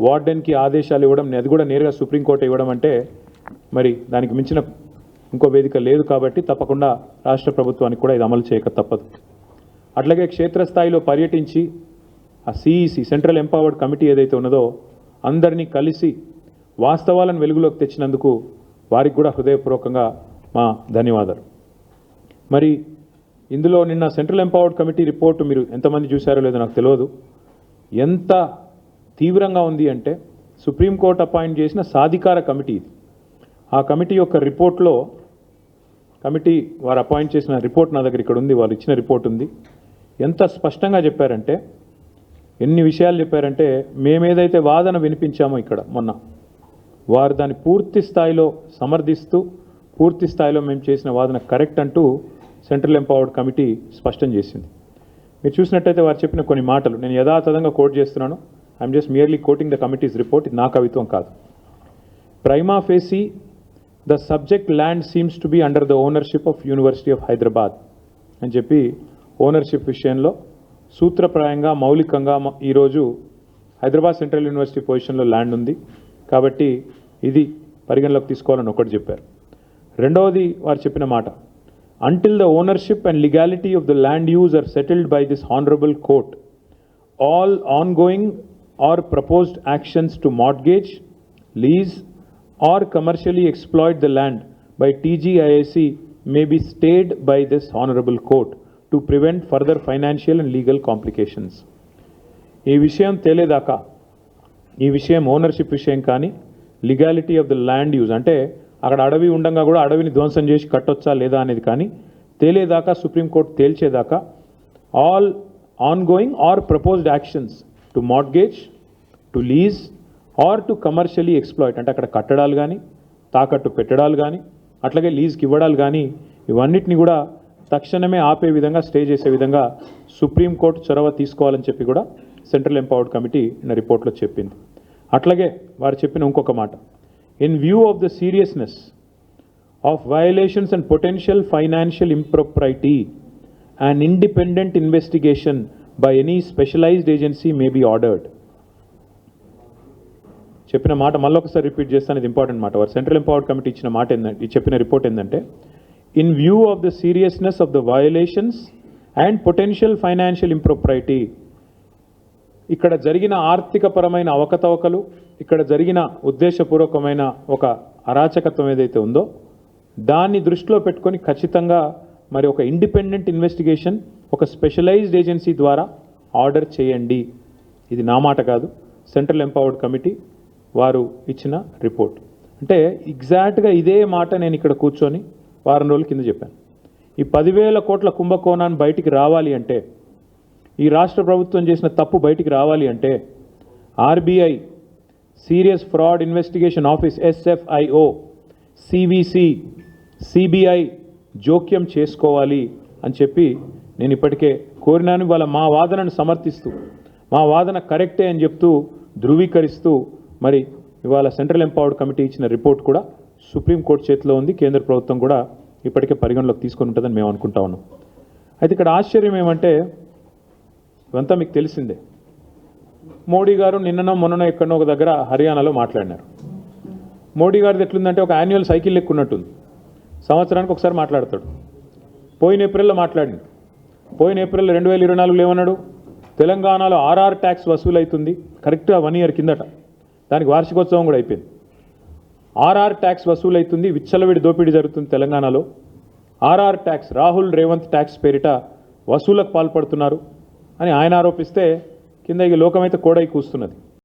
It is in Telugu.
వార్డెన్కి ఆదేశాలు ఇవ్వడం, అది కూడా నేరుగా సుప్రీంకోర్టు ఇవ్వడం అంటే మరి దానికి మించిన ఇంకో వేదిక లేదు. కాబట్టి తప్పకుండా రాష్ట్ర ప్రభుత్వానికి కూడా ఇది అమలు చేయక తప్పదు. అట్లాగే క్షేత్రస్థాయిలో పర్యటించి ఆ సిఈసి సెంట్రల్ ఎంపవర్డ్ కమిటీ ఏదైతే ఉన్నదో అందరినీ కలిసి వాస్తవాలను వెలుగులోకి తెచ్చినందుకు వారికి కూడా హృదయపూర్వకంగా మా ధన్యవాదాలు. మరి ఇందులో నిన్న సెంట్రల్ ఎంపవర్డ్ కమిటీ రిపోర్టు మీరు ఎంతమంది చూశారో లేదో నాకు తెలియదు. ఎంత తీవ్రంగా ఉంది అంటే సుప్రీంకోర్టు అపాయింట్ చేసిన సాధికార కమిటీ ఇది. ఆ కమిటీ యొక్క రిపోర్ట్లో కమిటీ వారు అపాయింట్ చేసిన రిపోర్ట్ నా దగ్గర ఇక్కడ ఉంది, వాళ్ళు ఇచ్చిన రిపోర్ట్ ఉంది. ఎంత స్పష్టంగా చెప్పారంటే, ఎన్ని విషయాలు చెప్పారంటే, మేమేదైతే వాదన వినిపించామో ఇక్కడ మొన్న వారు దాన్ని పూర్తి స్థాయిలో సమర్థిస్తూ పూర్తి స్థాయిలో మేము చేసిన వాదన కరెక్ట్ అంటూ సెంట్రల్ ఎంపవర్డ్ కమిటీ స్పష్టం చేసింది. మీరు చూసినట్టయితే వారు చెప్పిన కొన్ని మాటలు నేను యథాతథంగా కోట్ చేస్తున్నాను. I'm just merely coating the committees report. ఇది నా కవిత్వం కాదు. Prima facie the subject land seems to be under the ownership of university of Hyderabad అని చెప్పి ఓనర్షిప్ విషయంలో సూత్రప్రాయంగా మౌలికంగా ఈరోజు హైదరాబాద్ సెంట్రల్ యూనివర్సిటీ పొజిషన్లో ల్యాండ్ ఉంది కాబట్టి ఇది పరిగణలోకి తీసుకోవాలని ఒకటి చెప్పారు. రెండవది వారు చెప్పిన మాట, until the ownership and legality of the land use are settled by this honorable court, all ongoing or proposed actions to mortgage, lease or commercially exploit the land by TGIAC may be stayed by this honorable court to prevent further financial and legal complications. ఈ విషయం తేలేదాకా, ఈ విషయం ఓనర్షిప్ విషయం కానీ legality of the land use అంటే అక్కడ అడవి ఉండగా కూడా అడవిని ధ్వంసం చేసి కట్టొచ్చా లేదా అనేది కానీ తేలేదాకా, సుప్రీంకోర్టు తేల్చేదాకా all ongoing or proposed actions to mortgage, to lease or to commercially exploit అంటే అక్కడ కట్టడాలు కానీ తాకట్టు పెట్టడాలు కానీ అట్లాగే లీజ్కి ఇవ్వడాలు కానీ ఇవన్నిటిని కూడా తక్షణమే ఆపే విధంగా స్టే చేసే విధంగా సుప్రీంకోర్టు చొరవ తీసుకోవాలని చెప్పి కూడా సెంట్రల్ ఎంపవర్డ్ కమిటీ రిపోర్ట్లో చెప్పింది. అట్లాగే వారు చెప్పిన ఇంకొక మాట, in view of the seriousness of violations and potential financial impropriety, an independent investigation by any specialized agency may be ordered. చెప్పిన మాట మళ్ళొకసారి రిపీట్ చేస్తాను, ఇది ఇంపార్టెంట్ మాట. వారు సెంట్రల్ ఎంపవర్డ్ కమిటీ ఇచ్చిన మాట ఏంటంటే, చెప్పిన రిపోర్ట్ ఏంటంటే, in view of the seriousness of the violations and potential financial impropriety, ఇక్కడ జరిగిన ఆర్థికపరమైన అవకతవకలు, ఇక్కడ జరిగిన ఉద్దేశపూర్వకమైన ఒక అరాచకత్వం ఏదైతే ఉందో దాన్ని దృష్టిలో పెట్టుకొని ఖచ్చితంగా మరి ఒక ఇండిపెండెంట్ ఇన్వెస్టిగేషన్ ఒక స్పెషలైజ్డ్ ఏజెన్సీ ద్వారా ఆర్డర్ చేయండి. ఇది నా మాట కాదు, సెంట్రల్ ఎంపవర్డ్ కమిటీ వారు ఇచ్చిన రిపోర్ట్. అంటే ఎగ్జాక్ట్గా ఇదే మాట నేను ఇక్కడ కూర్చొని వారం రోజుల కింద చెప్పాను. ఈ 10,000 కోట్ల కుంభకోణాన్ని బయటికి రావాలి అంటే, ఈ రాష్ట్ర ప్రభుత్వం చేసిన తప్పు బయటికి రావాలి అంటే RBI, serious fraud investigation office SFIO, CVC, CBI జోక్యం చేసుకోవాలి అని చెప్పి నేను ఇప్పటికే కోరినాను. వాళ్ళ మా వాదనను సమర్థిస్తూ మా వాదన కరెక్టే అని చెప్తూ ధృవీకరిస్తూ మరి ఇవాళ సెంట్రల్ ఎంపవర్డ్ కమిటీ ఇచ్చిన రిపోర్ట్ కూడా సుప్రీంకోర్టు చేతిలో ఉంది. కేంద్ర ప్రభుత్వం కూడా ఇప్పటికే పరిగణలోకి తీసుకొని ఉంటుందని మేము అనుకుంటా ఉన్నాం. అయితే ఇక్కడ ఆశ్చర్యం ఏమంటే, ఇవంతా మీకు తెలిసిందే. మోడీ గారు నిన్ననో మొన్ననో ఎక్కడనో ఒక దగ్గర హర్యానాలో మాట్లాడినారు. మోడీ గారిది ఎట్లుందంటే ఒక యాన్యువల్ సైకిల్ లెక్కున్నట్టుంది. సంవత్సరానికి ఒకసారి మాట్లాడతాడు. పోయిన ఏప్రిల్లో మాట్లాడింది. పోయిన ఏప్రిల్ 2024లో ఏమన్నాడు, తెలంగాణలో RR ట్యాక్స్ వసూలు అవుతుంది. కరెక్ట్గా 1 year కిందట, దానికి వార్షికోత్సవం కూడా అయిపోయింది. RR ట్యాక్స్ వసూలు అవుతుంది, విచ్చలవిడి దోపిడీ జరుగుతుంది తెలంగాణలో. RR tax, Rahul Revanth tax పేరిట వసూలకు పాల్పడుతున్నారు అని ఆయన ఆరోపిస్తే కింద ఇక లోకమైతే కోడై కూస్తున్నది.